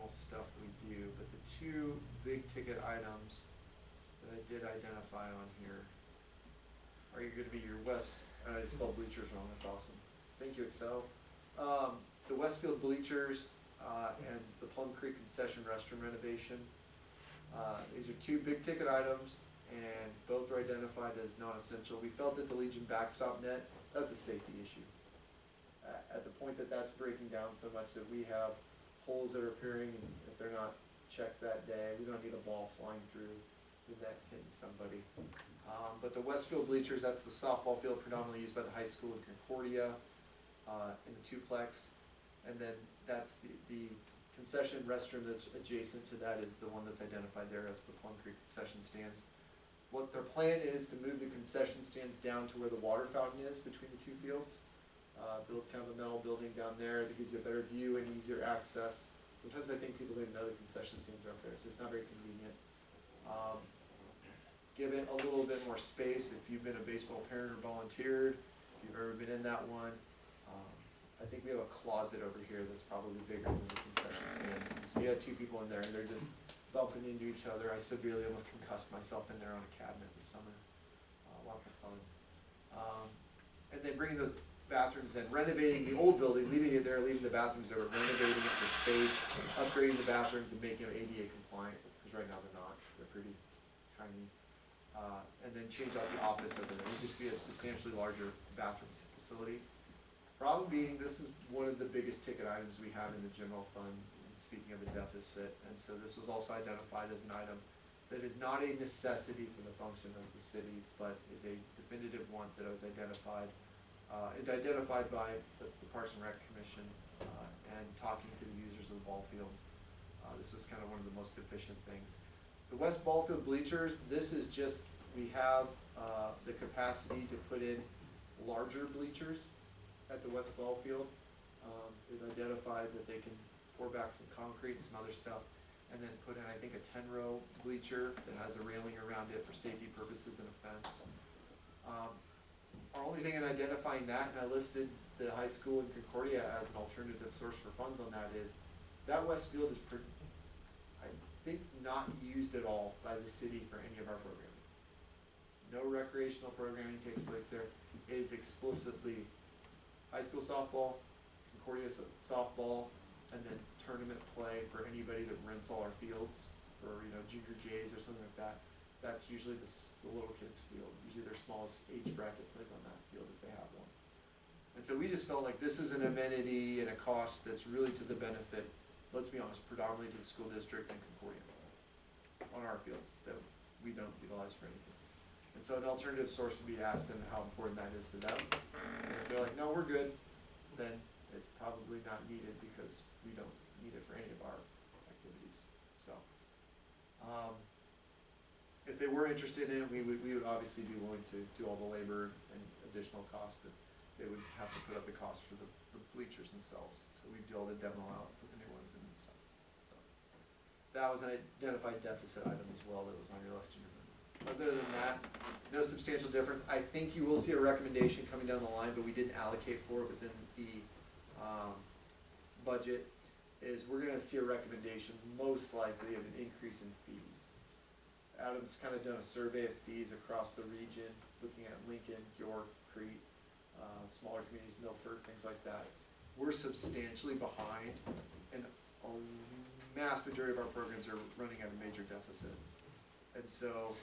normal stuff we do, but the two big ticket items that I did identify on here are going to be your I spelled bleachers wrong, that's awesome. Thank you, Excel. The Westfield bleachers and the Plum Creek concession restroom renovation. These are two big ticket items, and both are identified as non-essential. We felt that the Legion backstop net, that's a safety issue. At the point that that's breaking down so much that we have holes that are appearing, and if they're not checked that day, we don't need a ball flying through the net hitting somebody. But the Westfield bleachers, that's the softball field predominantly used by the high school in Concordia, in the twoplex. And then that's the concession restroom that's adjacent to that is the one that's identified there as the Plum Creek concession stands. What their plan is to move the concession stands down to where the water fountain is between the two fields. Build kind of a metal building down there that gives you a better view and easier access. Sometimes I think people don't even know the concession stands are up there. It's just not very convenient. Give it a little bit more space if you've been a baseball parent or volunteered, if you've ever been in that one. I think we have a closet over here that's probably bigger than the concession stands. And so you had two people in there and they're just bumping into each other. I severely almost concussed myself in there on a cabinet this summer. Lots of fun. And then bringing those bathrooms in, renovating the old building, leaving it there, leaving the bathrooms there, renovating it for space, upgrading the bathrooms and making them ADA compliant, because right now they're not. They're pretty tiny. And then change out the office over there. We just be a substantially larger bathroom facility. Problem being, this is one of the biggest ticket items we have in the general fund, speaking of the deficit, and so this was also identified as an item that is not a necessity for the function of the city, but is a definitive want that was identified by the Parks and Rec Commission and talking to the users of the ball fields. This was kind of one of the most efficient things. The West ball field bleachers, this is just, we have the capacity to put in larger bleachers at the West ball field. They've identified that they can pour back some concrete and some other stuff, and then put in, I think, a 10-row bleacher that has a railing around it for safety purposes and a fence. Our only thing in identifying that, and I listed the high school in Concordia as an alternative source for funds on that, is that West field is, I think, not used at all by the city for any of our programming. No recreational programming takes place there. It is explicitly high school softball, Concordia softball, and then tournament play for anybody that rents all our fields for, junior Jays or something like that. That's usually the little kids' field. Usually their smallest age bracket plays on that field if they have one. And so we just felt like this is an amenity and a cost that's really to the benefit, let's be honest, predominantly to the school district and Concordia on our fields that we don't utilize for anything. And so an alternative source would be to ask them how important that is to them. And if they're like, no, we're good, then it's probably not needed because we don't need it for any of our activities. So, if they were interested in it, we would obviously be willing to do all the labor and additional costs, but they would have to put up the cost for the bleachers themselves. So we'd do all the demo out, put the new ones in and stuff. So that was an identified deficit item as well that was on your list. Other than that, no substantial difference. I think you will see a recommendation coming down the line, but we didn't allocate for it within the budget, is we're going to see a recommendation most likely of an increase in fees. Adam's kind of done a survey of fees across the region, looking at Lincoln, York, Crete, smaller communities, Milford, things like that. We're substantially behind, and a mass majority of our programs are running at a major deficit. And so,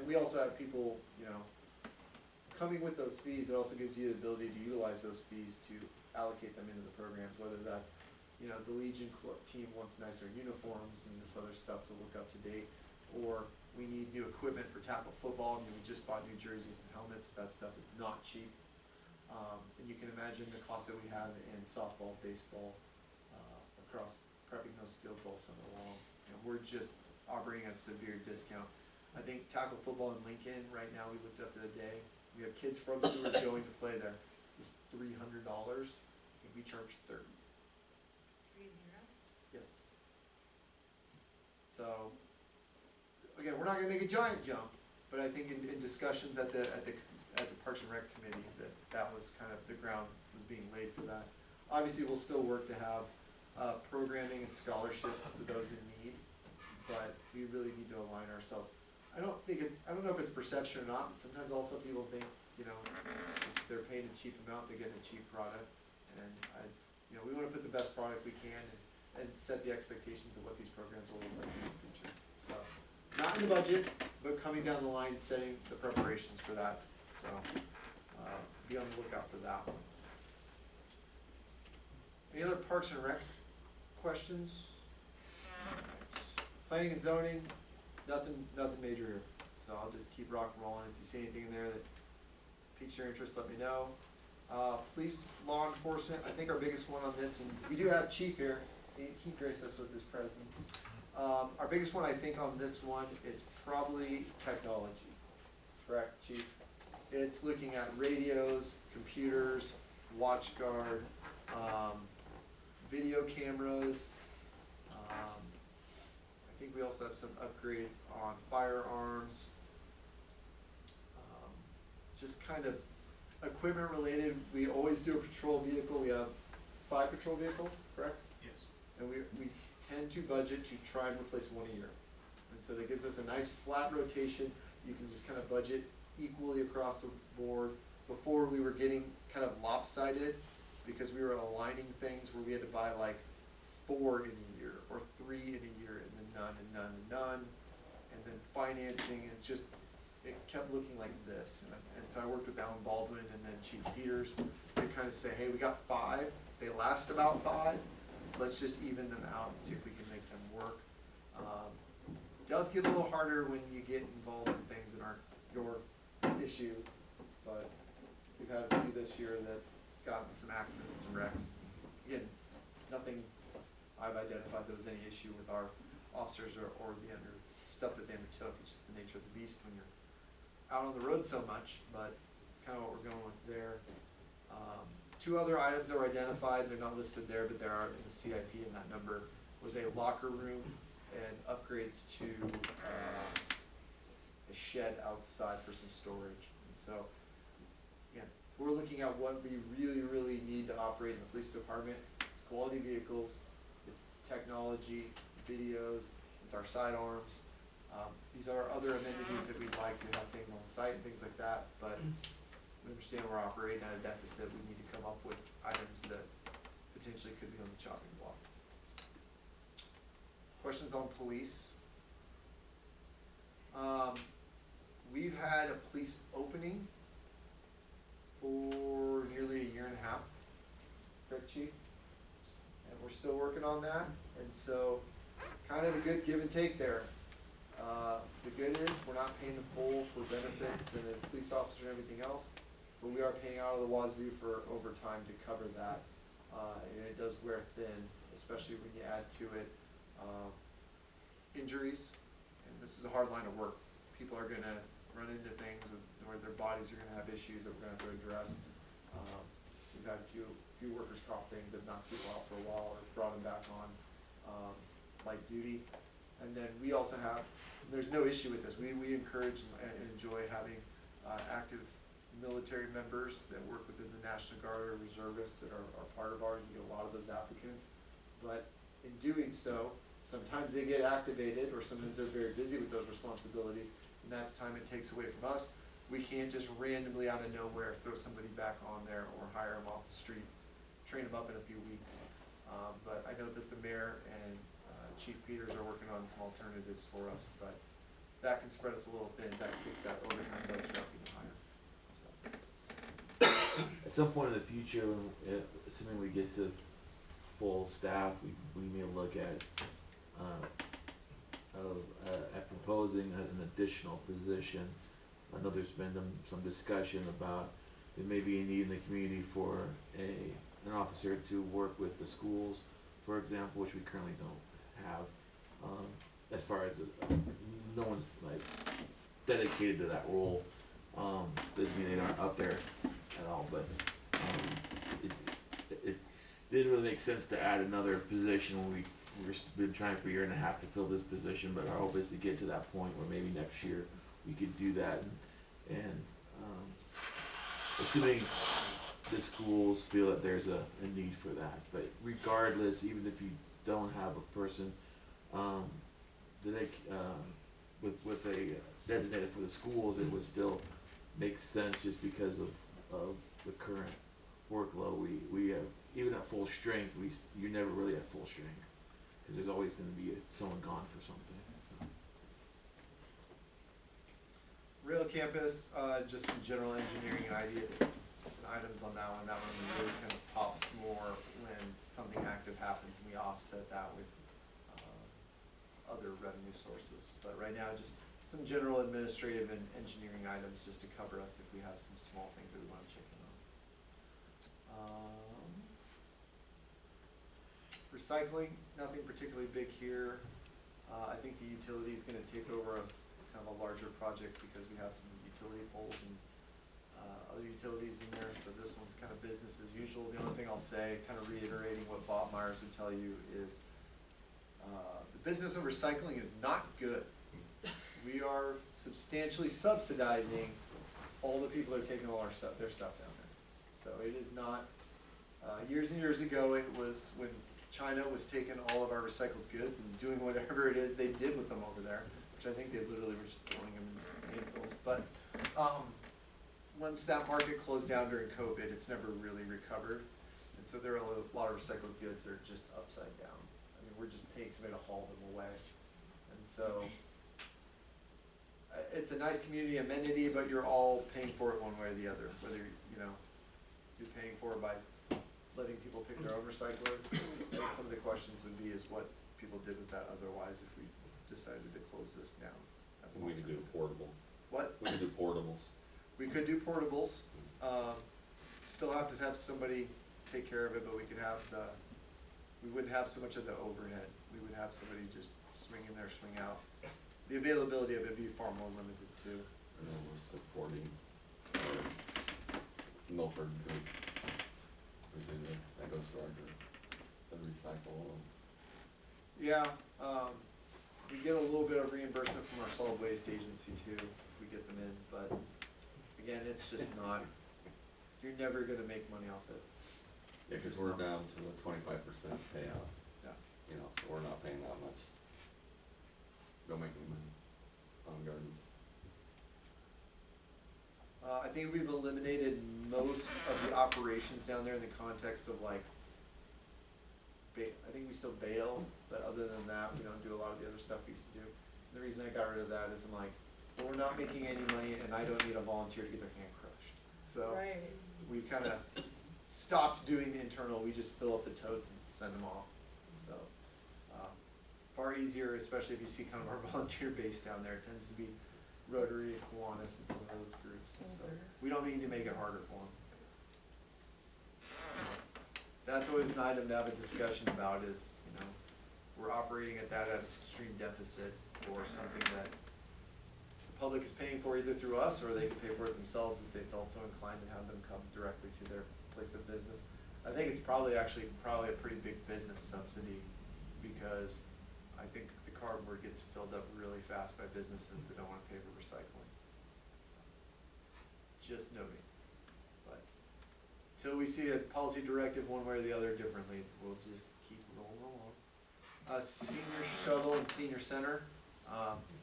we also have people, coming with those fees. It also gives you the ability to utilize those fees to allocate them into the programs, whether that's, the Legion team wants nicer uniforms and this other stuff to look up to date, or we need new equipment for tackle football. We just bought new jerseys and helmets. That stuff is not cheap. And you can imagine the cost that we have in softball, baseball, across prepping those fields all summer long. We're just operating a severe discount. I think tackle football in Lincoln right now, we looked up the other day, we have kids from Seward going to play there. It's $300. I think we charge $30. 30? Yes. So again, we're not going to make a giant jump, but I think in discussions at the Parks and Rec Committee that was kind of the ground was being laid for that. Obviously, we'll still work to have programming at scholarships for those in need, but we really need to align ourselves. I don't know if it's perception or not, but sometimes also people think, if they're paying a cheap amount, they're getting a cheap product. And we wanna put the best product we can and set the expectations of what these programs will look like in the future. So, not in the budget, but coming down the line, setting the preparations for that. So, be on the lookout for that one. Any other Parks and Rec questions? Alright. Planning and zoning, nothing major here. So I'll just keep rock and rolling. If you see anything in there that piques your interest, let me know. Police, law enforcement, I think our biggest one on this, and we do have Chief here, he graced us with his presence. Our biggest one I think on this one is probably technology, correct, Chief? It's looking at radios, computers, watch guard, video cameras. I think we also have some upgrades on firearms. Just kind of equipment related. We always do a patrol vehicle. We have 5 patrol vehicles, correct? Yes. And we tend to budget to try and replace one a year. And so that gives us a nice flat rotation. You can just kind of budget equally across the board. Before we were getting kind of lopsided because we were aligning things where we had to buy like 4 in a year or 3 in a year and then none and none and none. And then financing, and it kept looking like this. And so I worked with Alan Baldwin and then Chief Peters to kind of say, hey, we got 5, they last about 5, let's just even them out and see if we can make them work. It does get a little harder when you get involved in things that aren't your issue, but we've had a few this year that gotten some accidents and wrecks. Again, nothing I've identified that was any issue with our officers or the stuff that they undertook. It's just the nature of the beast when you're out on the road so much, but it's kind of what we're going with there. 2 other items that were identified, they're not listed there, but they are in the CIP, and that number was a locker room and upgrades to a shed outside for some storage. And so, again, we're looking at what we really need to operate in the police department. It's quality vehicles, it's technology, videos, it's our sidearms. These are other amenities that we'd like to have things on site and things like that, but we understand we're operating at a deficit. We need to come up with items that potentially could be on the chopping block. Questions on police? We've had a police opening for nearly a year and a half, correct, Chief? And we're still working on that, and so kind of a good give and take there. The good is we're not paying the full for benefits and the police officer and everything else, but we are paying out of the wazoo for overtime to cover that. And it does wear thin, especially when you add to it injuries. And this is a hard line of work. People are going to run into things where their bodies are going to have issues that we're going to have to address. We've had a few workers' comp things that knocked people out for a while or brought them back on light duty. And then we also have, there's no issue with this, we encourage and enjoy having active military members that work within the National Guard or reservists that are part of ours. We get a lot of those applicants, but in doing so, sometimes they get activated or sometimes they're very busy with those responsibilities, and that's time it takes away from us. We can't just randomly out of nowhere throw somebody back on there or hire them off the street, train them up in a few weeks. But I know that the mayor and Chief Peters are working on some alternatives for us, but that can spread us a little thin. That kicks that overtime budget up even higher. So. At some point in the future, assuming we get to full staff, we may look at proposing an additional position. I know there's been some discussion about there may be a need in the community for an officer to work with the schools, for example, which we currently don't have. As far as no one's like dedicated to that role, doesn't mean they aren't up there at all, but it didn't really make sense to add another position when we've been trying for a year and a half to fill this position, but our hope is to get to that point where maybe next year we could do that, and assuming the schools feel that there's a need for that. But regardless, even if you don't have a person, do they, with a designated for the schools, it would still make sense just because of the current workload. We have, even at full strength, you're never really at full strength, cause there's always gonna be someone gone for something, so. Rail campus, just some general engineering ideas and items on that one. That one really kind of pops more when something active happens and we offset that with other revenue sources. But right now, just some general administrative and engineering items just to cover us if we have some small things that we want to check in on. Recycling, nothing particularly big here. I think the utility is gonna take over a kind of a larger project because we have some utility poles and other utilities in there, so this one's kind of business as usual. The only thing I'll say, kind of reiterating what Bob Myers would tell you, is the business of recycling is not good. We are substantially subsidizing all the people that are taking all their stuff down there. So it is not, years and years ago, it was when China was taking all of our recycled goods and doing whatever it is they did with them over there, which I think they literally were just throwing them in landfills. But once that market closed down during COVID, it's never really recovered. And so there are a lot of recycled goods that are just upside down. I mean, we're just paying somebody to haul them away. And so it's a nice community amenity, but you're all paying for it one way or the other. Whether, you're paying for it by letting people pick their own recycler. I think some of the questions would be is what people did with that otherwise if we decided to close this down. As an We could do alternative. portable. What? We could do portables. We could do portables, still have to have somebody take care of it, but we could have we wouldn't have so much of the overhead. We would have somebody just swing in there, swing out. The availability of it would be far more limited too. And then we're supporting Milford Group, Virginia, that goes to our group, the recycle. Yeah, we get a little bit of reimbursement from our solid waste agency too, if we get them in, but again, it's just not, you're never gonna make money off it. Yeah, cause we're down to the 25% payout, Yeah. so we're not paying that much. Don't make any money on gardens. I think we've eliminated most of the operations down there in the context of like, I think we still bail, but other than that, we don't do a lot of the other stuff we used to do. And the reason I got rid of that is I'm like, well, we're not making any money and I don't need a volunteer to get their hand crushed. So Right. we kind of stopped doing the internal, we just fill up the totes and send them off. So far easier, especially if you see kind of our volunteer base down there. It tends to be Rotary, Kiwanis, and some of those groups. And so we don't mean to make it harder for them. That's always an item to have a discussion about is, we're operating at that extreme deficit for something that the public is paying for either through us or they could pay for it themselves if they felt so inclined to have them come directly to their place of business. I think it's probably a pretty big business subsidy because I think the cardboard gets filled up really fast by businesses that don't want to pay for recycling. So, just noting. But till we see a policy directive one way or the other differently, we'll just keep rolling along. Senior shuttle and senior center,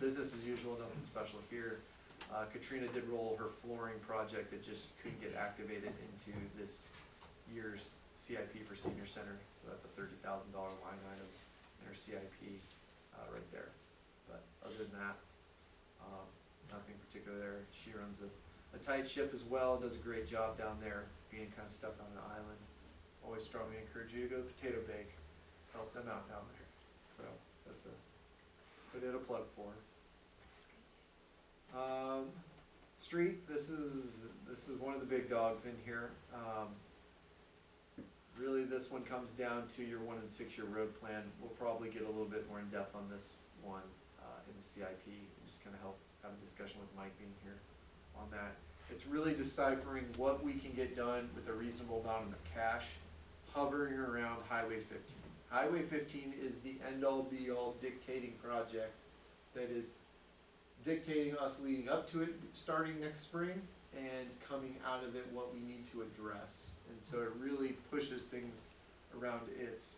business as usual, nothing special here. Katrina did roll her flooring project that just couldn't get activated into this year's CIP for senior center, so that's a $30,000 line item in her CIP right there. But other than that, nothing particular there. She runs a tight ship as well, does a great job down there, being kind of stuck on an island. Always strongly encourage you to go to Potato Bake, help them out down there. So that's put in a plug for her. Street, this is one of the big dogs in here. Really, this one comes down to your 1 and 6 year road plan. We'll probably get a little bit more in depth on this one in the CIP, and just kind of have a discussion with Mike being here on that. It's really deciphering what we can get done with a reasonable amount of cash hovering around Highway 15. Highway 15 is the end-all be-all dictating project that is dictating us leading up to it starting next spring and coming out of it what we need to address. And so it really pushes things around its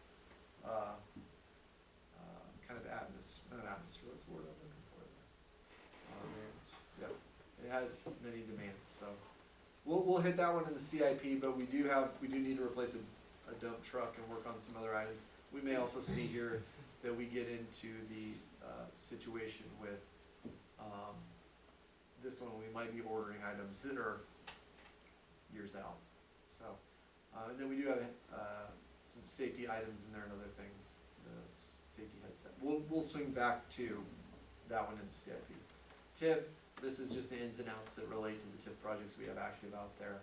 it has many demands, so. We'll hit that one in the CIP, but we do need to replace a dump truck and work on some other items. We may also see here that we get into the, situation with, this one, we might be ordering items that are years out, so. And then we do have, some safety items in there and other things, the safety headset. We'll swing back to that one in the CIP. TIF, this is just the ins and outs that relate to the TIF projects we have active out there.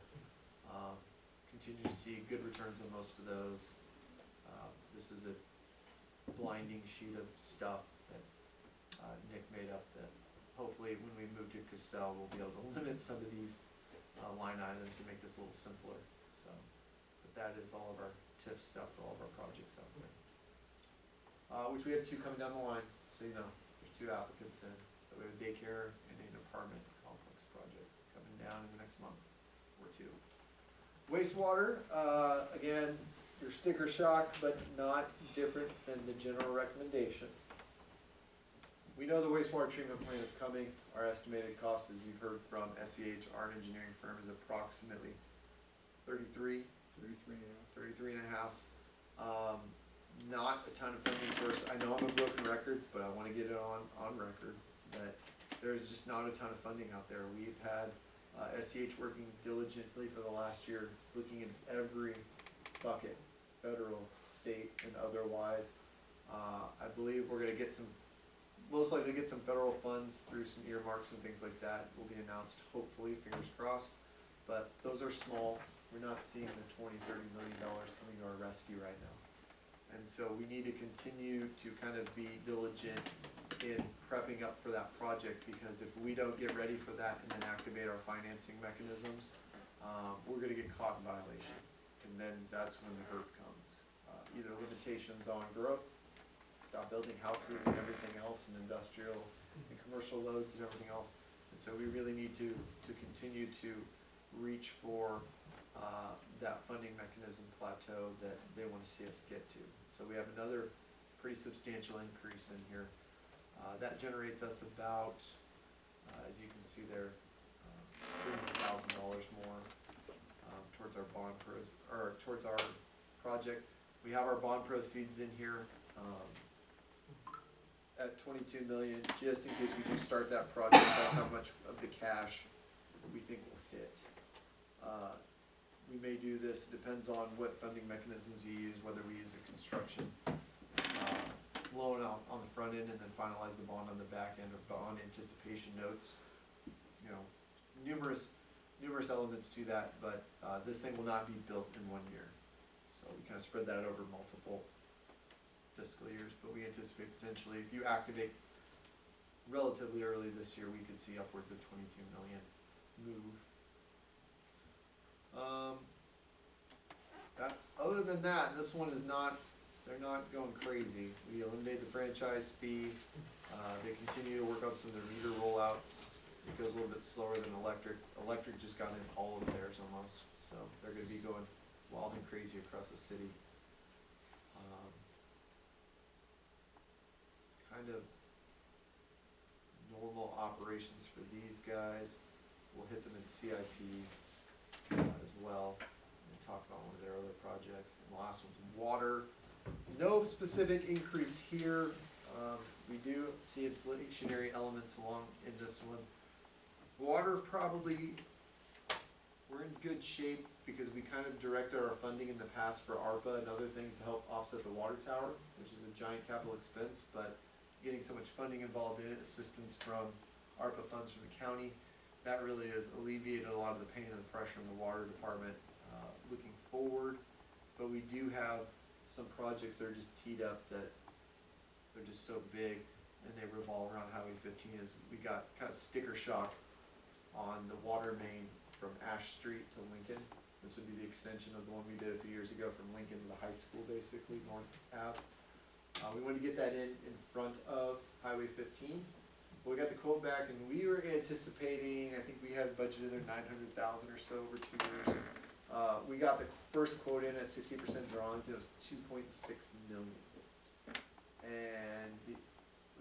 Continue to see good returns on most of those. This is a blinding sheet of stuff that Nick made up that hopefully when we move to Cassell, we'll be able to limit some of these line items and make this a little simpler. So, but that is all of our TIF stuff for all of our projects out there. Which we have two coming down the line, so you know, there's two applicants in. So we have a daycare and an apartment complex project coming down in the next month or two. Wastewater, again, your sticker shock, but not different than the general recommendation. We know the wastewater treatment plant is coming. Our estimated cost, as you've heard from SEH, our engineering firm, is approximately 33 and a half. Not a ton of funding source. I know I'm a broken record, but I want to get it on record that there's just not a ton of funding out there. We've had SEH working diligently for the last year, looking at every bucket, federal, state, and otherwise. I believe we're going to get most likely get some federal funds through some earmarks and things like that. Will be announced, hopefully, fingers crossed. But those are small. We're not seeing the $20–30 million coming to our rescue right now. And so we need to continue to kind of be diligent in prepping up for that project, because if we don't get ready for that and then activate our financing mechanisms, we're gonna get caught in violation. And then that's when the hurt comes. Either limitations on growth, stop building houses and everything else, and industrial and commercial loads and everything else. And so we really need to continue to reach for that funding mechanism plateau that they want to see us get to. So we have another pretty substantial increase in here. That generates us about, as you can see there, $300,000 more towards our towards our project. We have our bond proceeds in here at $22 million, just in case we do start that project. That's how much of the cash we think will hit. We may do this, it depends on what funding mechanisms you use, whether we use a construction loan on the front end and then finalize the bond on the back end, or bond anticipation notes. You know, numerous elements to that, but this thing will not be built in 1 year. So we kind of spread that over multiple fiscal years, but we anticipate potentially, if you activate relatively early this year, we could see upwards of $22 million move. Other than that, this one is not, they're not going crazy. We eliminated the franchise fee. They continue to work on some of the meter rollouts. It goes a little bit slower than electric. Electric just got in all of theirs almost, so they're gonna be going wild and crazy across the city. Kind of normal operations for these guys. We'll hit them in CIP as well, and talk about one of their other projects. And the last one's water. No specific increase here. We do see inflationary elements along in this one. Water, probably, we're in good shape because we kind of directed our funding in the past for ARPA and other things to help offset the water tower, which is a giant capital expense, but getting so much funding involved in it, assistance from ARPA funds from the county, that really has alleviated a lot of the pain and the pressure in the water department looking forward. But we do have some projects that are just teed up that they're just so big and they revolve around Highway 15. As we got kind of sticker shock on the water main from Ash Street to Lincoln. This would be the extension of the one we did a few years ago from Lincoln to the high school, basically, North Ave. We wanted to get that in front of Highway 15. But we got the quote back, and we were anticipating, I think we had budgeted there $900,000 or so over 2 years. We got the first quote in at 60% drawings, and it was $2.6 million. And the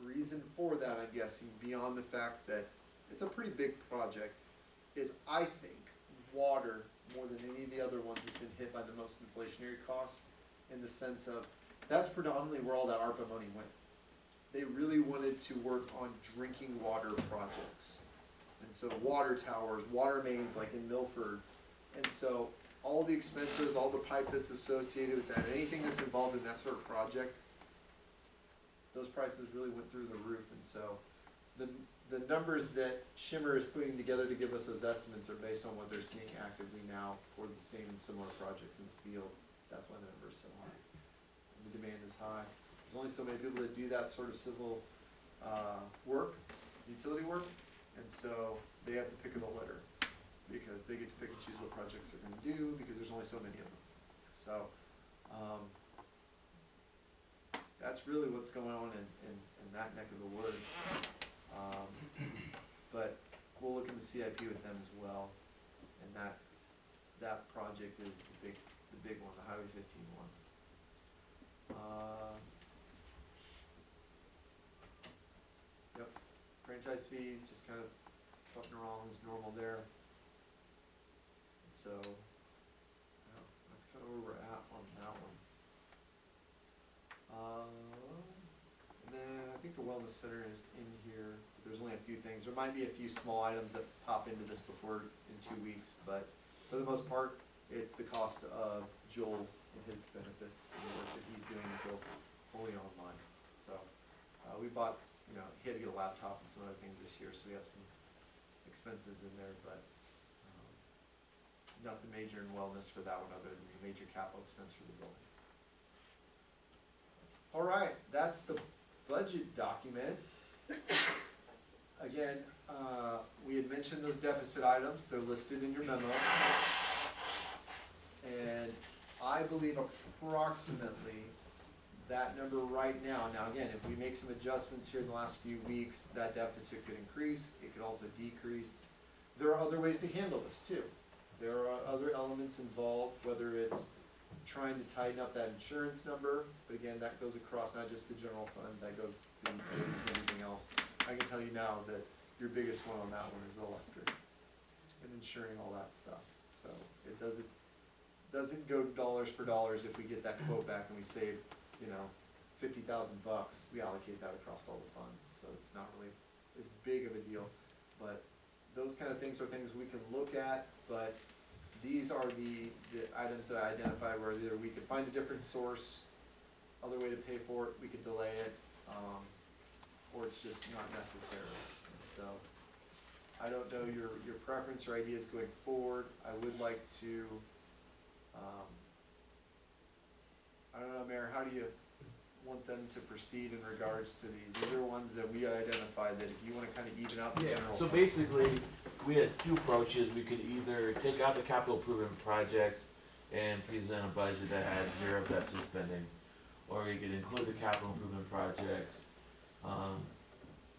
reason for that, I'm guessing, beyond the fact that it's a pretty big project, is I think water, more than any of the other ones, has been hit by the most inflationary costs, in the sense of, that's predominantly where all that ARPA money went. They really wanted to work on drinking water projects. And so water towers, water mains like in Milford. And so all the expenses, all the pipe that's associated with that, anything that's involved in that sort of project, those prices really went through the roof. And so the numbers that Shimmer is putting together to give us those estimates are based on what they're seeing actively now for the same and similar projects in the field. That's why the number is so high. And the demand is high. There's only so many people that do that sort of civil work, utility work, and so they have the pick of the litter, because they get to pick and choose what projects they're gonna do, because there's only so many of them. So, that's really what's going on in that neck of the woods. But we'll look in the CIP with them as well, and that project is the big one, the Highway 15 one. Yep, franchise fees, just kind of bumping along as normal there. And so, yeah, that's kind of where we're at on that one. And then I think the wellness center is in here. There's only a few things. There might be a few small items that pop into this before in 2 weeks, but for the most part, it's the cost of Joel and his benefits and the work that he's doing until fully online. So, we bought, he had to get a laptop and some other things this year, so we have some expenses in there, but, nothing major in wellness for that one other than a major capital expense for the building. All right, that's the budget document. Again, we had mentioned those deficit items, they're listed in your memo. And I believe approximately that number right now, again, if we make some adjustments here in the last few weeks, that deficit could increase, it could also decrease. There are other ways to handle this too. There are other elements involved, whether it's trying to tighten up that insurance number, but again, that goes across not just the general fund, that goes to the utilities and everything else. I can tell you now that your biggest one on that one is electric and insuring all that stuff. So it doesn't go dollars for dollars if we get that quote back and we save, $50,000. We allocate that across all the funds, so it's not really as big of a deal. But those kind of things are things we can look at, but these are the items that I identified where either we could find a different source, other way to pay for it, we could delay it, or it's just not necessary. And so, I don't know your preference or ideas going forward. I would like to, I don't know, Mayor, how do you want them to proceed in regards to these? These are ones that we identified that if you wanna kinda even out the Yeah, general. so basically, we had two approaches. We could either take out the capital improvement projects and present a budget that had zero deficit spending, or we could include the capital improvement projects,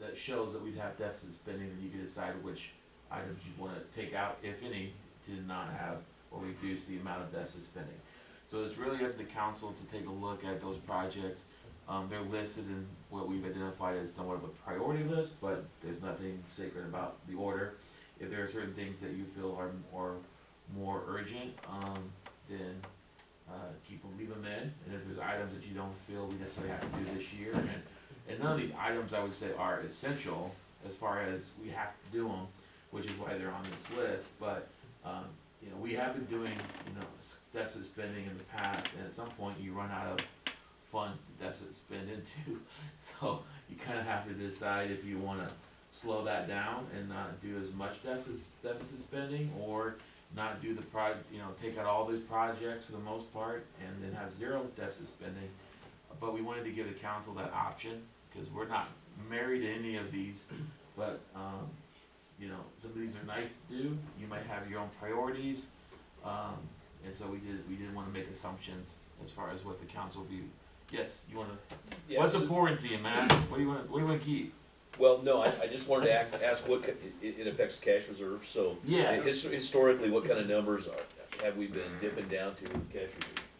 that shows that we'd have deficit spending, and you could decide which items you wanna take out, if any, to not have or reduce the amount of deficit spending. So it's really up to the council to take a look at those projects. They're listed in what we've identified as somewhat of a priority list, but there's nothing sacred about the order. If there are certain things that you feel are more urgent, then leave them in. And if there's items that you don't feel we necessarily have to do this year, and none of these items I would say are essential as far as we have to do them, which is why they're on this list. But we have been doing deficit spending in the past, and at some point you run out of funds to deficit spend into. So you kind of have to decide if you want to slow that down and not do as much deficit spending, or not do take out all these projects for the most part and then have zero deficit spending. But we wanted to give the council that option, because we're not married to any of these, but some of these are nice to do. You might have your own priorities, and so we didn't want to make assumptions as far as what the council viewed. Yes, you want to. Yeah, What's so- important to you, Matt? What do you want to keep? Well, no, I just wanted to ask what it affects cash reserves, so. Yeah. Historically, what kind of numbers have we been dipping down to with cash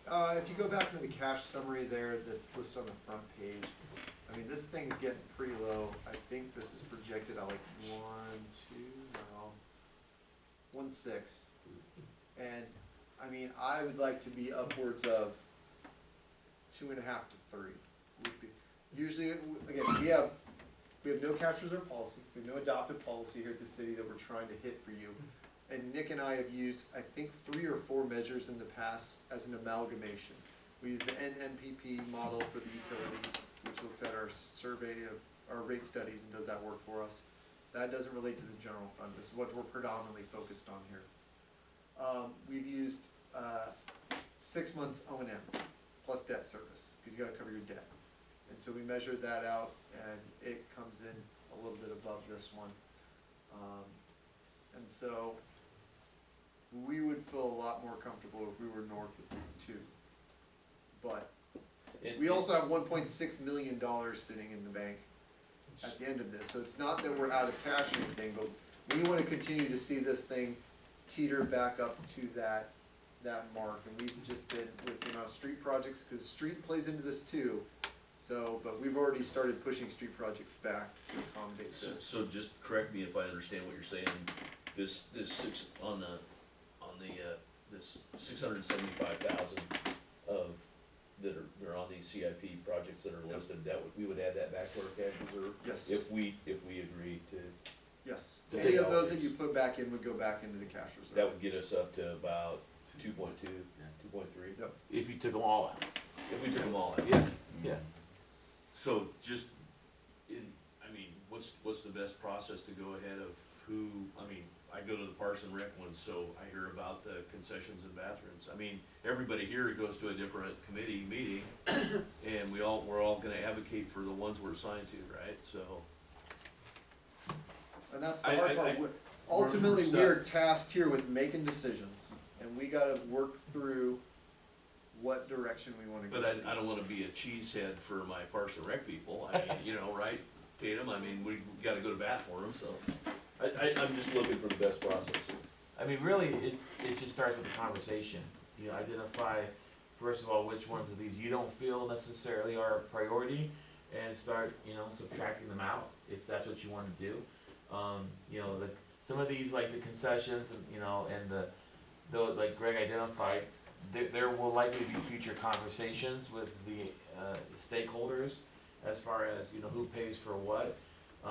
reserve? If you go back into the cash summary there that's listed on the front page, this thing's getting pretty low. I think this is projected at like 1.6. And, I mean, I would like to be upwards of 2.5 to 3. Would be- Usually, again, we have no cash reserve policy, we have no adopted policy here at the city that we're trying to hit for you. And Nick and I have used, I think, 3 or 4 measures in the past as an amalgamation. We use the NNPP model for the utilities, which looks at our survey of our rate studies and does that work for us. That doesn't relate to the general fund, this is what we're predominantly focused on here. We've used 6 months O&M plus debt service, because you gotta cover your debt. And so we measured that out, and it comes in a little bit above this one. And so we would feel a lot more comfortable if we were north of 2. But we also have $1.6 million sitting in the bank at the end of this, so it's not that we're out of cash or anything, but we wanna continue to see this thing teeter back up to that mark, and we've just been with the amount of street projects, cause street plays into this too. So, but we've already started pushing street projects back to accommodate this. So just correct me if I understand what you're saying, this this 675,000 of, that are on these CIP projects that are listed, we would add that back to our cash reserve? Yes, If we agree to, yes. To Any take of all those that these. you put back in would go back into the cash reserve. that would get us up to about 2.2, 2.3, Yep. If you took them all out. if we took them all out. Yeah, yeah. So just, I mean, what's the best process to go ahead of who, I mean, I go to the Parks and Rec one, so I hear about the concessions and bathrooms. I mean, everybody here goes to a different committee meeting, and we're all gonna advocate for the ones we're assigned to, right? So, And that's the hard part. Ultimately, we're we are tasked here with making decisions, and we gotta work through what direction we wanna go. but with I these. don't wanna be a cheesehead for my Parks and Rec people. I mean, you know, right, Tatum? I mean, we gotta go to bat for them, so. I'm just looking for the best process. I mean, really, it just starts with a conversation. You know, identify, first of all, which ones of these you don't feel necessarily are a priority, and start, you know, subtracting them out, if that's what you wanna do. You know, some of these, like the concessions, and, you know, and like Greg identified, there will likely be future conversations with the stakeholders as far as, you know, who pays for what. You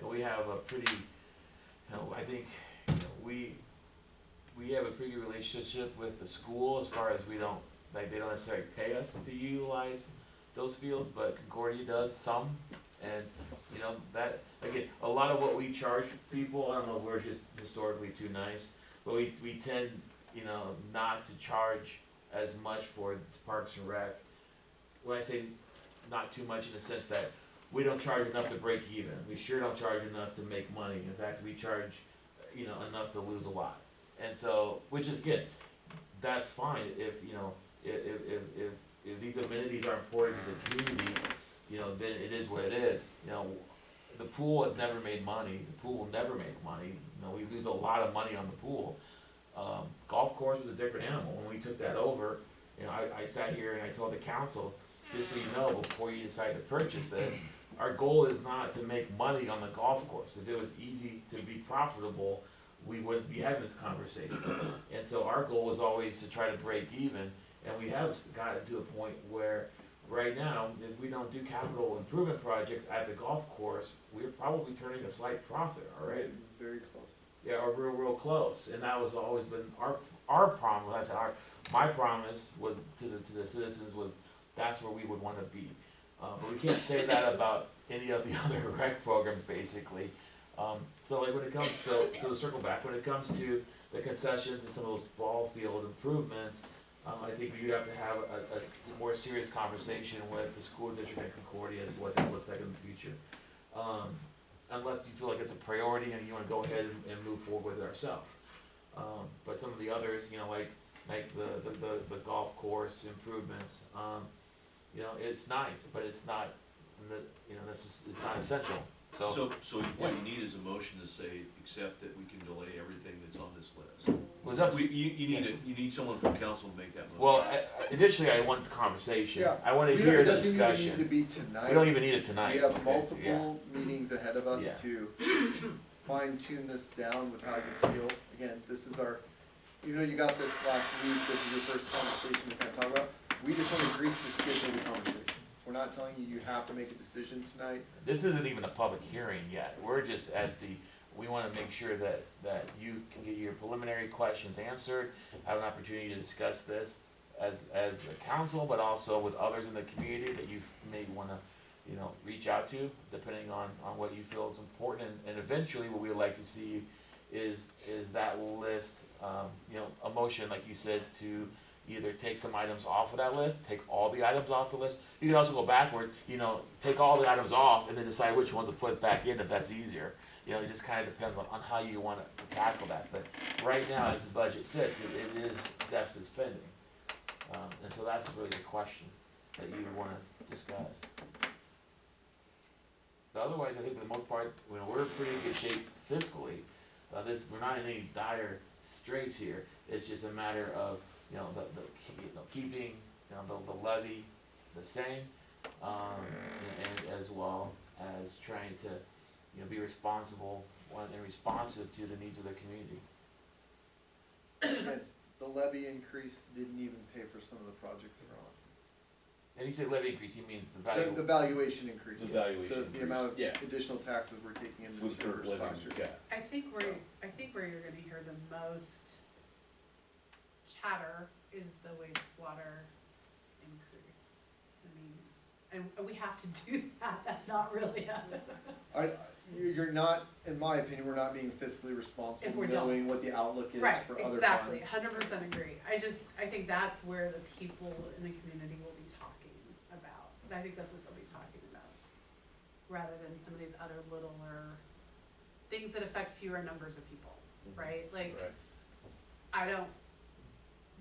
know, we have a pretty, you know, I think, you know, we have a pretty good relationship with the school as far as they don't necessarily pay us to utilize those fields, but Concordia does some. And, you know, that, again, a lot of what we charge people, I don't know, we're just historically too nice, but we tend, you know, not to charge as much for Parks and Rec. When I say not too much, in the sense that we don't charge enough to break even, we sure don't charge enough to make money, in fact, we charge, you know, enough to lose a lot. And so, which is good, that's fine, if, you know, if these amenities are important to the community, you know, then it is what it is. You know, the pool has never made money, the pool will never make money, you know, we lose a lot of money on the pool. Golf course was a different animal, when we took that over, you know, I sat here and I told the council, just so you know, before you decide to purchase this, our goal is not to make money on the golf course. If it was easy to be profitable, we wouldn't be having this conversation. And so our goal is always to try to break even, and we have gotten to a point where right now, if we don't do capital improvement projects at the golf course, we're probably turning a slight profit, all right? Very close. Yeah, or real close, and that was always been our promise. I said my promise was to the citizens was that's where we would want to be. But we can't say that about any of the other rec programs, basically. So like when it comes to circle back, when it comes to the concessions and some of those ball field improvements, I think we have to have a more serious conversation with the school district and Concordia as to what that looks like in the future. Unless you feel like it's a priority and you wanna go ahead and move forward with it ourselves. But some of the others, you know, like the golf course improvements, you know, it's nice, but it's not, it's not essential, so. So what you need is a motion to say, accept that we can delay everything that's on this list. Was that, You need someone from council to make that motion. well, initially I want the conversation, Yeah. I wanna We don't- hear It the doesn't even need to discussion. be tonight. We don't even need it tonight. We have Okay, multiple meetings ahead of us Yeah. to fine tune this down with how you feel. Again, this is our, you know, you got this last week, this is your first conversation to kind of talk about. We just wanna grease the schedule of the conversation. We're not telling you you have to make a decision tonight. This isn't even a public hearing yet, we're just at the, we wanna make sure that you can get your preliminary questions answered, have an opportunity to discuss this as a council, but also with others in the community that you may wanna, you know, reach out to, depending on what you feel is important, and eventually what we'd like to see is that list, you know, a motion, like you said, to either take some items off of that list, take all the items off the list. You can also go backwards, you know, take all the items off and then decide which ones to put back in if that's easier. You know, it just kinda depends on how you wanna tackle that, but right now, as the budget sits, it is deficit spending. And so that's really the question that you would wanna discuss. But otherwise, I think for the most part, you know, we're in pretty good shape fiscally. We're not in any dire straits here, it's just a matter of, you know, keeping, you know, the levy the same, and as well as trying to, you know, be responsible and responsive to the needs of the community. Again, the levy increase didn't even pay for some of the projects that are on. And you say levy increase, he means the value. The valuation increase. The valuation The amount of increase, yeah. additional taxes we're taking in this With year current versus living, last year. yeah. I think where you're gonna hear the most chatter is the wastewater increase. I mean, and we have to do that, that's not really You're not, in my opinion, we're not being fiscally responsible, If we don't. knowing what the outlook is right, for other exactly, funds. 100% agree. I think that's where the people in the community will be talking about. I think that's what they'll be talking about, rather than some of these other littler things that affect fewer numbers of people, right? Like, Right. I don't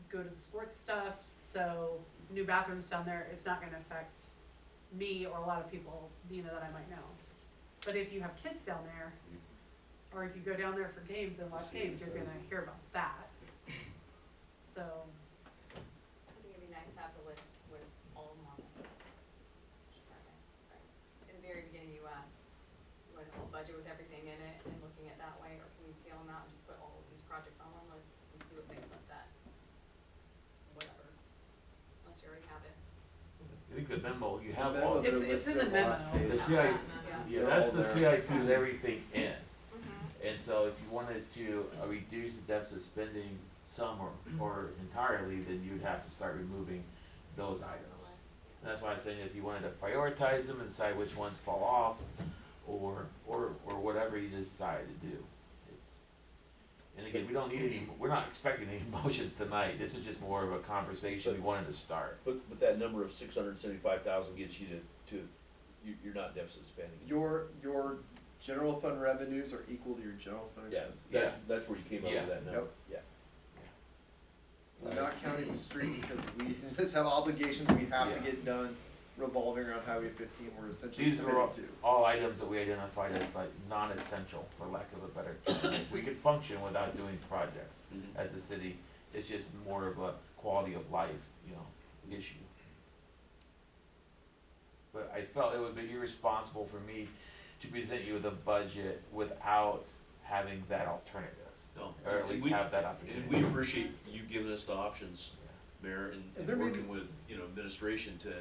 go to the sports stuff, so new bathrooms down there, it's not gonna affect me or a lot of people, you know, that I might know. But if you have kids down there, or if you go down there for games and watch games, you're gonna hear about that. So, I think it'd be nice to have the list with all of them on it. Right. In the very beginning, you asked, you want a whole budget with everything in it and looking at that way, or can we peel them out and just put all of these projects on one list and see what makes up that, whatever, unless you already have it. I think the memo, you have The all, memo, they're It's in listed the on the last memo. page. the CI, yeah, that's the They're all CIP with everything in. Mm-hmm. And so if you wanted to reduce the deficit spending some or entirely, then you'd have to start removing those items. And that's why I'm saying if you wanted to prioritize them and decide which ones fall off, or whatever you decide to do. And again, we don't need any, we're not expecting any motions tonight, this is just more of a conversation we wanted to start. But that number of 675,000 gets you to, you're not deficit spending. Your general fund revenues are equal to your general fund Yeah, expenses. that's where you came up Yeah. with that number, yeah. We're not counting the street because we just have obligations we have to Yeah. get done revolving around Highway 15, we're essentially These are all, committed to. all items that we identified as like non-essential, for lack of a better term. We could function without doing projects Mhm. as a city, it's just more of a quality of life, you know, issue. But I felt it would be irresponsible for me to present you with a budget without having that alternative, No. or at least have that opportunity. And we appreciate you giving us the options, Mayor, And and there may be- working with, you know, administration to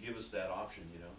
give us that option, you know?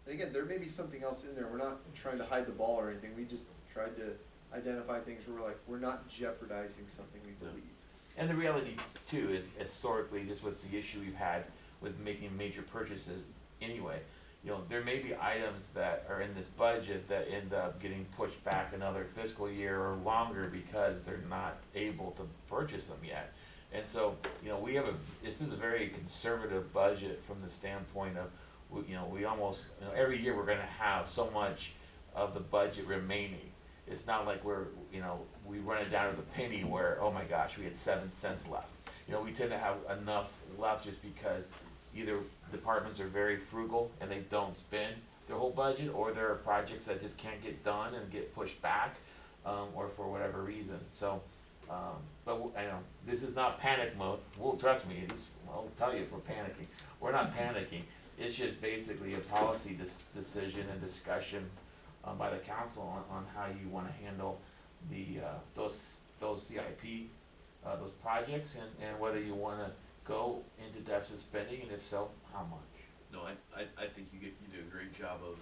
And again, there may be something else in there, we're not trying to hide the ball or anything, we just tried to identify things where we're like, we're not jeopardizing something we No. believe. And the reality too is historically, just with the issue we've had with making major purchases anyway, you know, there may be items that are in this budget that end up getting pushed back another fiscal year or longer because they're not able to purchase them yet. And so, you know, this is a very conservative budget from the standpoint of, we almost, every year we're gonna have so much of the budget remaining. It's not like we run it down to the penny where, oh my gosh, we had 7 cents left. You know, we tend to have enough left just because either departments are very frugal and they don't spend their whole budget, or there are projects that just can't get done and get pushed back, or for whatever reason. So, But I know, this is not panic mode, well, trust me, I'll tell you if we're panicking, we're not panicking. It's just basically a policy decision and discussion, by the council on how you wanna handle the, those CIP, those projects, and whether you wanna go into deficit spending, and if so, how much. No, I think you do a great job of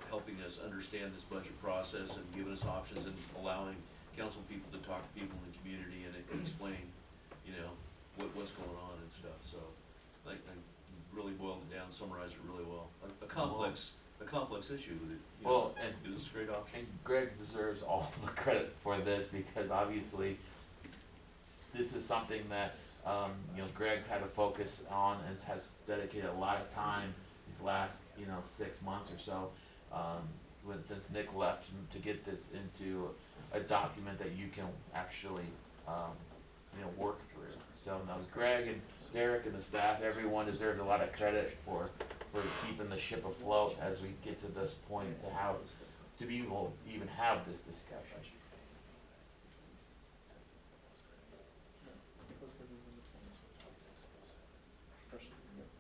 helping us understand this budget process and giving us options and allowing council people to talk to people in the community and explain, you know, what's going on and stuff, so, I really boiled it down, summarized it really well. A complex issue that, you know, Well, and gives us a great option. And Greg deserves all the credit for this, because obviously, this is something that, Greg's had to focus on and has dedicated a lot of time these last, 6 months or so, since Nick left, to get this into a document that you can actually, work through. So now Greg and Derek and the staff, everyone deserves a lot of credit for keeping the ship afloat as we get to this point to be able to even have this discussion.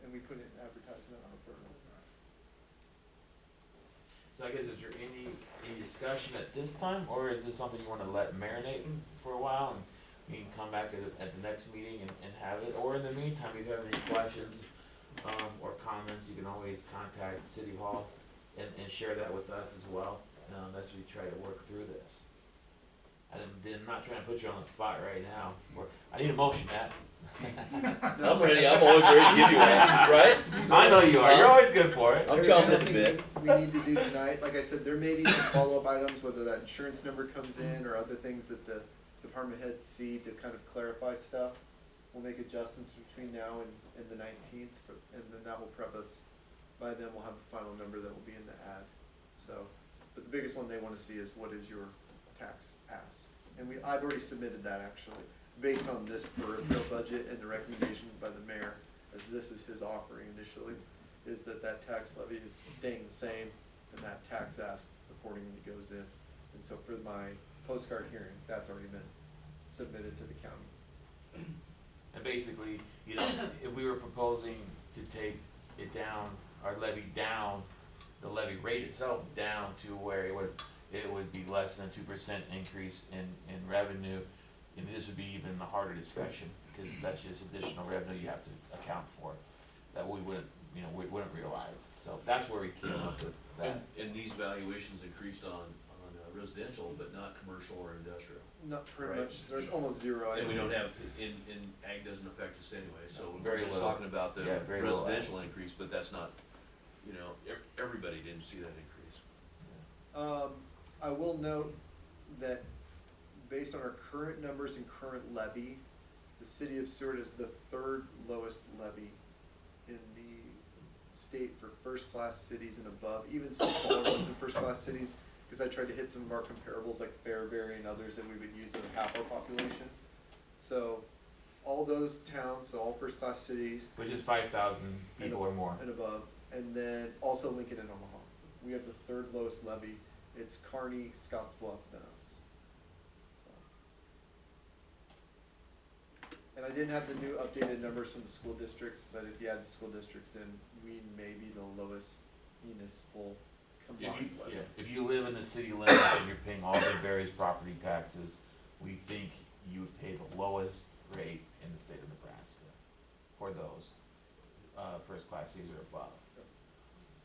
And we put it in advertisement on for. So I guess, is there any discussion at this time, or is this something you wanna let marinate for a while, and we can come back at the next meeting and have it? Or in the meantime, if you have any questions, or comments, you can always contact City Hall and share that with us as well, as we try to work through this. And I'm not trying to put you on the spot right now, I need a motion, Matt. I'm ready, I'm always ready to give you one, right? I know you are, you're always good for it. I'm There's chomping at the nothing bit. We need to do tonight, like I said, there may be some follow-up items, whether that insurance number comes in or other things that the department heads see to kind of clarify stuff. We'll make adjustments between now and the 19th, and then that will prep us. By then, we'll have the final number that will be in the ad. So, but the biggest one they wanna see is what is your tax ask? And I've already submitted that actually, based on this peripheral budget and the recommendation by the mayor, as this is his offering initially, is that tax levy is staying the same and that tax ask accordingly goes in. And so for my postcard hearing, that's already been submitted to the county. So, And basically, if we were proposing to take it down, our levy down, the levy rate itself down to where it would be less than 2% increase in revenue, and this would be even a harder discussion, because that's just additional revenue you have to account for, that we wouldn't realize. So that's where we came up with that. And these valuations increased on residential, but not commercial or industrial. Not pretty Right. much, there's almost zero. And we don't have, in ag doesn't affect us anyway, so we're Very just little. talking about the Yeah, very little ag. residential increase, but that's not, everybody didn't see that increase. I will note that based on our current numbers and current levy, the city of Seward is the third lowest levy in the state for first-class cities and above, even some smaller ones in first-class cities, because I tried to hit some of our comparables like Fairbury and others that we would use of half our population. So all those towns, so all first-class cities Which is 5,000 people or more. and above, and then also Lincoln and Omaha. We have the third lowest levy. It's Kearney, Scottsbluff, then us. So. And I didn't have the new updated numbers from the school districts, but if you add the school districts in, we may be the lowest municipal combined levy. If you live in the city limits and you're paying all the various property taxes, we think you would pay the lowest rate in the state of Nebraska for those, first-class cities or above.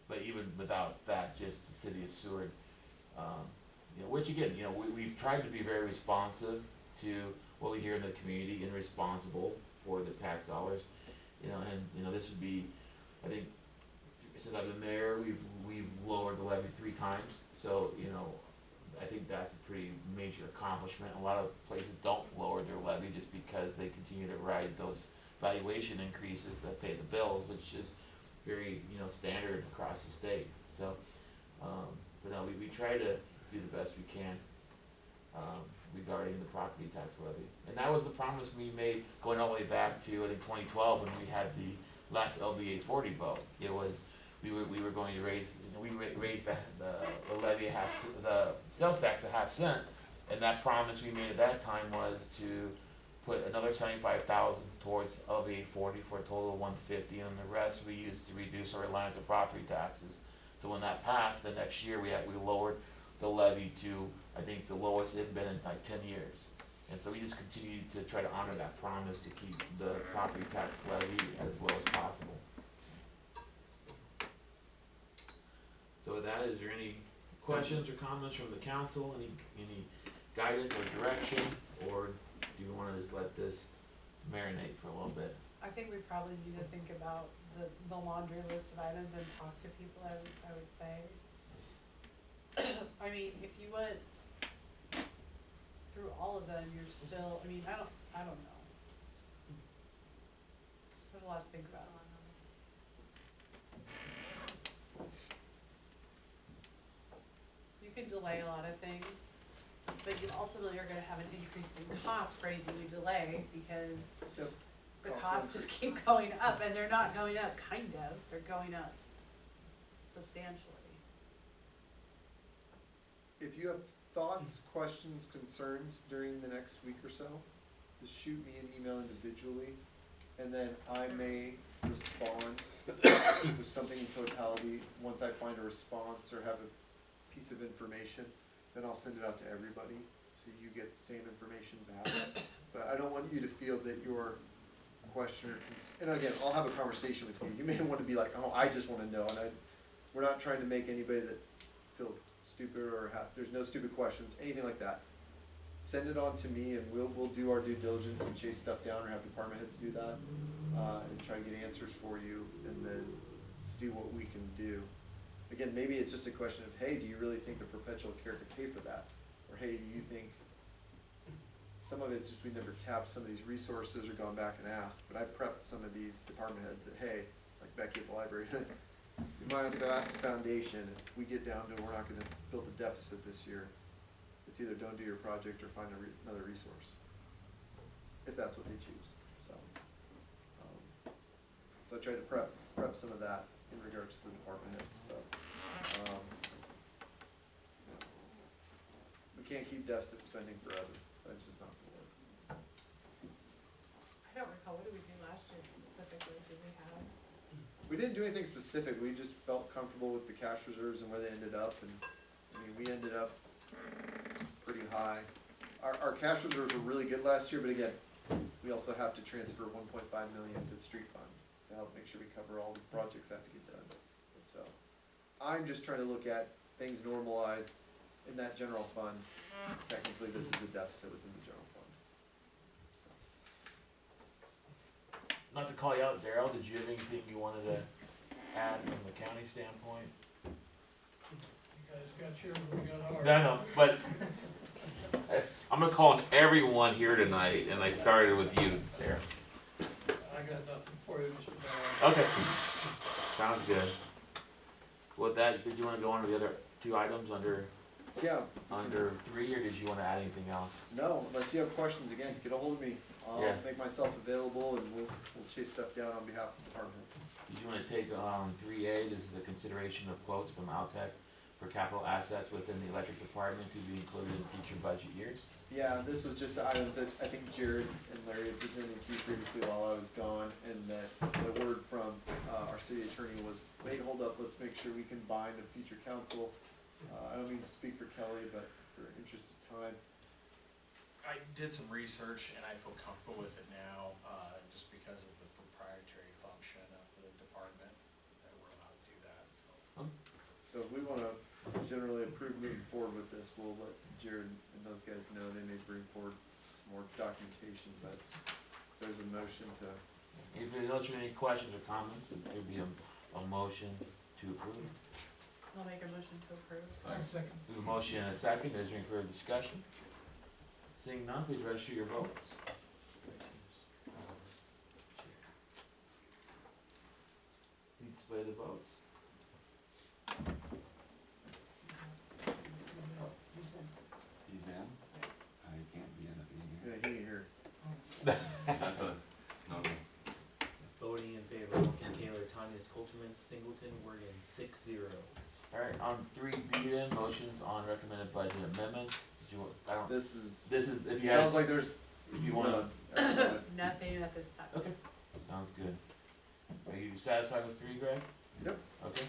But even without that, just the city of Seward, which again, we've tried to be very responsive to what we hear in the community and responsible for the tax dollars, and this would be, I think, since I've been mayor, we've lowered the levy 3 times, so, I think that's a pretty major accomplishment. A lot of places don't lower their levy just because they continue to ride those valuation increases that pay the bills, which is very, standard across the state. So, but no, we try to do the best we can, regarding the property tax levy. And that was the promise we made going all the way back to, I think, 2012, when we had the last LB 840 vote. It was, we were going to raise, we raised the levy the sales tax a half cent, And that promise we made at that time was to put another 75,000 towards LV 40 for a total of 150, and the rest we used to reduce our reliance on property taxes. So when that passed, the next year we lowered the levy to, I think, the lowest it had been in like 10 years. And so we just continued to try to honor that promise to keep the property tax levy as low as possible. So with that, is there any questions or comments from the council, any guidance or direction, or do you wanna just let this marinate for a little bit? I think we probably need to think about the laundry list of items and talk to people, I would say. I mean, if you went through all of them, you're still, I mean, I don't know. There's a lot to think about. You can delay a lot of things, but you ultimately are gonna have an increase in cost for anything you delay, because Yep. the Cost costs will just keep going up, and they're not going up kind of, they're going up substantially. If you have thoughts, questions, concerns during the next week or so, just shoot me an email individually, and then I may respond with something in totality. Once I find a response or have a piece of information, then I'll send it out to everybody, so you get the same information back. But I don't want you to feel that your question or and again, I'll have a conversation with you. You may want to be like, oh, I just want to know, and we're not trying to make anybody that feel stupid or there's no stupid questions, anything like that. Send it on to me, and we'll do our due diligence and chase stuff down, or have department heads do that, and try to get answers for you, and then see what we can do. Again, maybe it's just a question of, hey, do you really think the perpetual care could pay for that? Or hey, do you think, some of it's just we never tapped some of these resources or gone back and asked, but I prepped some of these department heads that, hey, like Becky at the library, you might have to go ask the foundation, if we get down to we're not gonna build a deficit this year, it's either don't do your project or find another resource, if that's what they choose, so. So I tried to prep some of that in regards to the department heads, but, we can't keep deficit spending forever, that's just not gonna work. I don't recall, what did we do last year specifically, did we have? We didn't do anything specific, we just felt comfortable with the cash reserves and where they ended up, and, I mean, we ended up pretty high. Our cash reserves were really good last year, but again, we also have to transfer 1.5 million to the street fund to help make sure we cover all the projects that have to get done. And so, I'm just trying to look at things normalized in that general fund. Technically, this is a deficit within the general fund. So. Not to call you out, Daryl, did you have anything you wanted to add from the county standpoint? You guys got yours, we got ours. No, no, but I'm gonna call on everyone here tonight, and I started with you, Daryl. I got nothing for you, Mr. Ballard. Okay, sounds good. With that, did you wanna go on to the other two items under Yeah, 3, or did you wanna add anything else? no, unless you have questions, again, get a hold of me. I'll Yeah. make myself available, and we'll chase stuff down on behalf of the department heads. Did you wanna take 3A, this is the consideration of quotes from Altech for capital assets within the electric department to be included in future budget years? Yeah, this was just the items that I think Jared and Larry had presented to you previously while I was gone, and that the word from our city attorney was, wait, hold up, let's make sure we can bind a future council. I don't mean to speak for Kelly, but for interest of time. I did some research and I feel comfortable with it now, just because of the proprietary function of the department, that we're allowed to do that, so. So if we wanna generally approve moving forward with this, we'll let Jared and those guys know, they may bring forward some more documentation, but if there's a motion to, If there's any questions or comments, there'd be a motion to approve. I'll make a motion to approve. Second. We have a motion and a second, is there any further discussion? Seeing none, please register your votes. Please display the votes. He's in? I can't be in it being yeah, here. he ain't here. That's a, no, Voting in favor, Wilkin, Taylor, Tanya, Colterman, Singleton, we're in 6-0. Alright, on 3B then, motions on recommended budget amendments. Do you want, I don't, This is, this is, if you have. sounds like there's If you wanna, Nothing at this time. okay, sounds good. Are you satisfied with 3, Greg? Yep. Okay.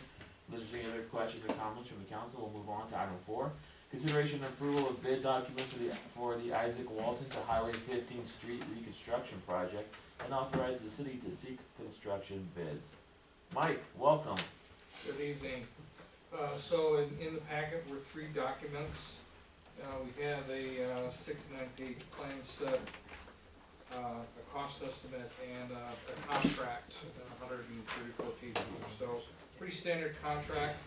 Unless there's any other questions or comments from the council, we'll move on to item 4. Consideration and approval of bid documents for the Isaac Walton to Highway 15th Street reconstruction project and authorize the city to seek construction bids. Mike, welcome. Good evening. So in the packet were 3 documents. We have a 69-page plan set, a cost estimate, and a contract, 134 pages. So pretty standard contract.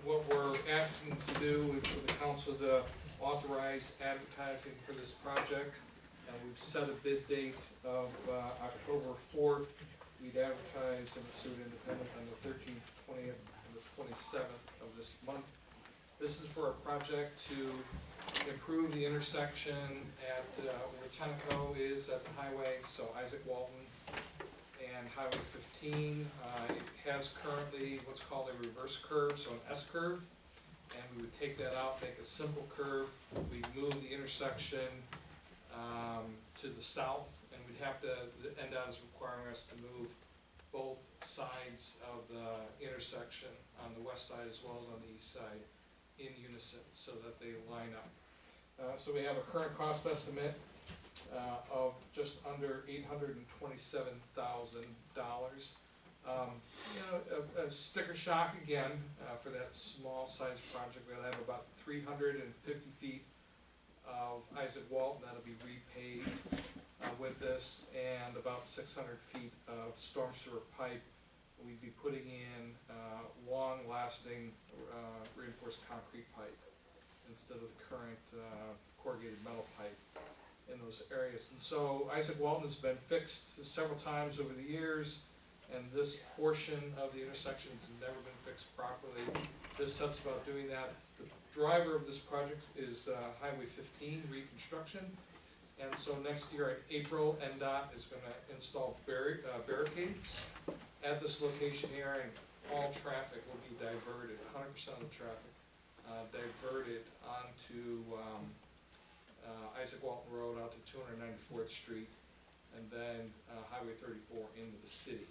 What we're asking to do is for the council to authorize advertising for this project. We've set a bid date of October 4th. We'd advertise in the Seward Independent on the 13th, 20th, and the 27th of this month. This is for a project to improve the intersection at where Tenneco is at the highway, so Isaac Walton and Highway 15. It has currently what's called a reverse curve, so an S curve, and we would take that out, make a simple curve. We'd move the intersection to the south, and we'd have to, the NDOT is requiring us to move both sides of the intersection on the west side as well as on the east side in unison so that they line up. So we have a current cost estimate of just under $827,000. A sticker shock again for that small size project. We'll have about 350 feet of Isaac Walton that'll be repaved with this, and about 600 feet of storm sewer pipe. We'd be putting in long-lasting reinforced concrete pipe instead of the current corrugated metal pipe in those areas. And so Isaac Walton has been fixed several times over the years, and this portion of the intersection has never been fixed properly. This set's about doing that. The driver of this project is Highway 15 reconstruction. And so next year in April, NDOT is gonna install barricades at this location here, and all traffic will be diverted, 100% of the traffic diverted onto Isaac Walton Road out to 294th Street, and then Highway 34 into the city.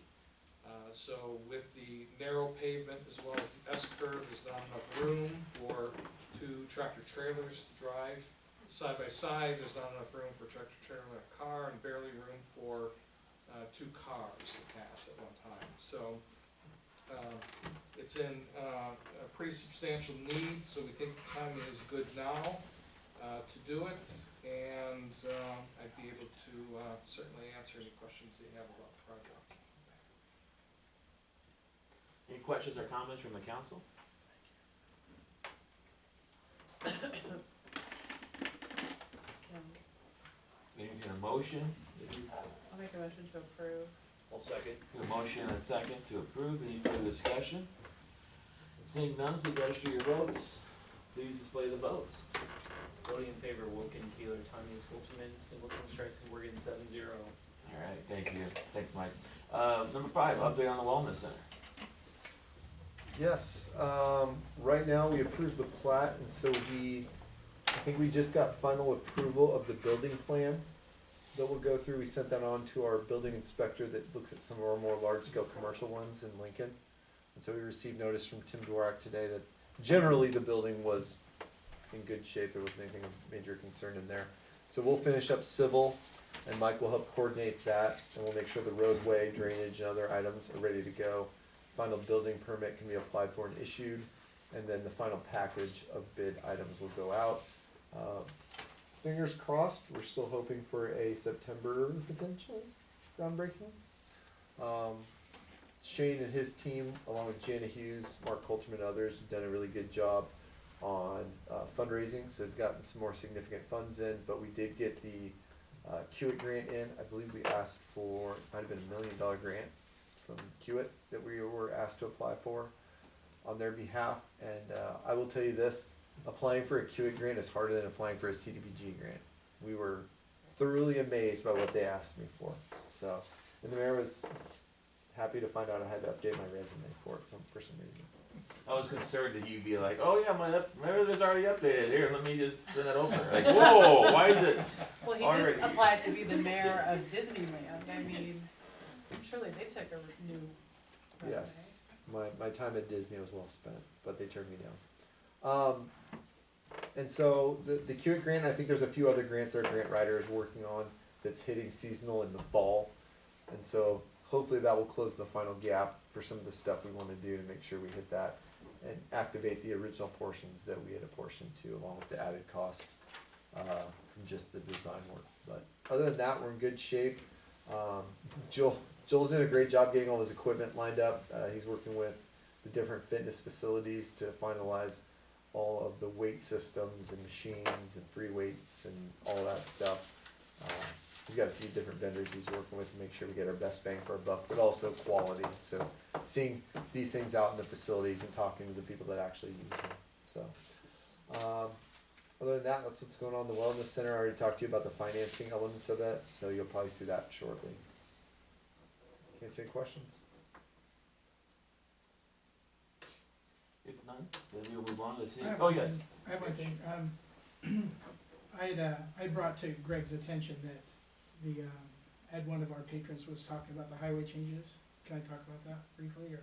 So with the narrow pavement as well as the S-curve, there's not enough room for 2 tractor trailers to drive side by side. There's not enough room for a tractor trailer and a car, and barely room for 2 cars to pass at one time. So it's in a pretty substantial need, so we think the timing is good now to do it, and I'd be able to certainly answer any questions that you have about the project. Any questions or comments from the council? Entertain a motion. I'll make a motion to approve. I'll second. A motion and a second to approve. Any further discussion? Seeing none, please register your votes. Please display the votes. Voting in favor, Woken, Keeler, Tanya, Schultzman, Singleton, Streisand, Morgan, 7-0. All right, thank you. Thanks, Mike. Number 5, update on the Wellness Center. yes, right now we approved the plat, and so I think we just got final approval of the building plan that we'll go through. We sent that on to our building inspector that looks at some of our more large-scale commercial ones in Lincoln. And so we received notice from Tim Dworak today that generally the building was in good shape. There wasn't anything of major concern in there. So we'll finish up civil, and Mike will help coordinate that, and we'll make sure the roadway, drainage, and other items are ready to go. Final building permit can be applied for and issued, and then the final package of bid items will go out. Fingers crossed, we're still hoping for a September potential groundbreaking. Shane and his team, along with Jana Hughes, Mark Colterman, and others, have done a really good job on fundraising, so they've gotten some more significant funds in, but we did get the Kiewit grant in. I believe we asked for, it might have been $1 million grant from Kiewit that we were asked to apply for on their behalf, and I will tell you this, applying for a Kiewit grant is harder than applying for a CDBG grant. We were thoroughly amazed by what they asked me for, so, and the mayor was happy to find out I had to update my resume for some reason. I was concerned that you'd be like, oh yeah, my resume's already updated, here, let me just send it over. Like, whoa, why is it? Well, he Already. did apply to be the mayor of Disneyland, I mean, surely they took a new resume. Yes, my time at Disney was well spent, but they turned me down. And so the Kiewit grant, I think there's a few other grants our grant writer is working on that's hitting seasonal in the fall. And so hopefully that will close the final gap for some of the stuff we want to do to make sure we hit that and activate the original portions that we had apportioned to, along with the added cost from just the design work. But other than that, we're in good shape. Joel's doing a great job getting all his equipment lined up. He's working with the different fitness facilities to finalize all of the weight systems and machines and free weights and all that stuff. He's got a few different vendors he's working with to make sure we get our best bang for our buck, but also quality. So seeing these things out in the facilities and talking to the people that actually use them. So other than that, that's what's going on in the Wellness Center. I already talked to you about the financing elements of that, so you'll probably see that shortly. Can answer any questions? If none, then we'll move on to the city. I have Oh, one yes. thing. I have one thing. I brought to Greg's attention that one of our patrons was talking about the highway changes. Can I talk about that briefly, or?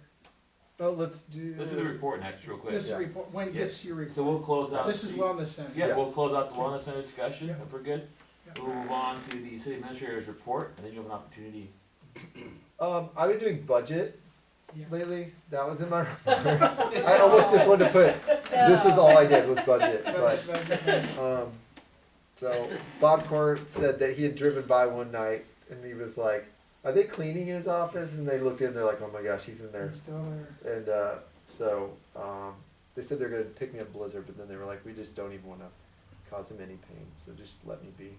Oh, let's do the report next real quick. This Yeah. report, when gets your report? So we'll close out. This is the- Wellness Center. Yeah, Yes. we'll close out the Wellness Center discussion, Yeah. if we're good. Yeah. We'll move on to the city administrator's report, and then you'll have an opportunity. I've been doing budget Yeah. lately. That was in my report. I almost just wanted to put, this is all I did was budget, but, so Bob Court said that he had driven by one night and he was like, are they cleaning in his office? And they looked in, they're like, oh my gosh, he's in there. They're still there. And, they said they're gonna pick me up Blizzard, but then they were like, we just don't even wanna cause him any pain, so just let me be.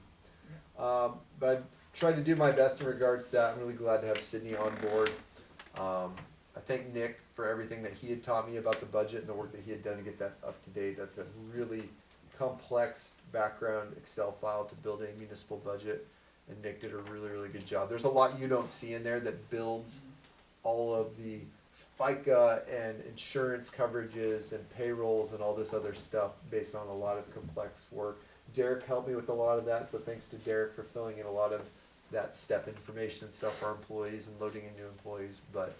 But I tried to do my best in regards to that. I'm really glad to have Sydney on board. I thank Nick for everything that he had taught me about the budget and the work that he had done to get that up to date. That's a really complex background Excel file to build a municipal budget, and Nick did a really, really good job. There's a lot you don't see in there that builds all of the FICA and insurance coverages and payrolls and all this other stuff based on a lot of complex work. Derek helped me with a lot of that, so thanks to Derek for filling in a lot of that step information and stuff for our employees and loading in new employees. But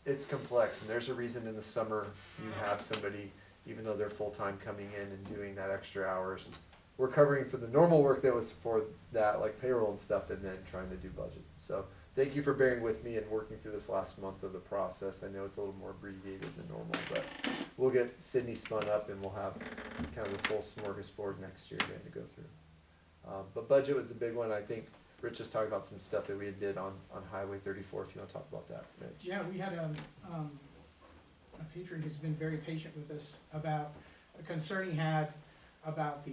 it's complex, and there's a reason in the summer you have somebody, even though they're full-time, coming in and doing that extra hours. We're covering for the normal work that was for that, like payroll and stuff, and then trying to do budget. So thank you for bearing with me and working through this last month of the process. I know it's a little more abbreviated than normal, but we'll get Sydney spun up and we'll have kind of a full smorgasbord next year again to go through. But budget was the big one. I think Rich was talking about some stuff that we did on Highway 34, if you want to talk about that, Rich. Yeah, we had a patron who's been very patient with us about a concern he had about the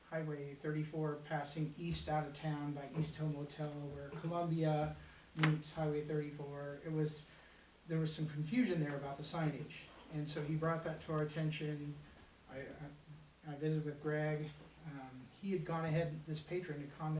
Highway 34 passing east out of town by East Hill Motel where Columbia meets Highway 34. There was some confusion there about the signage, and so he brought that to our attention. I visited with Greg. He had gone ahead, this patron had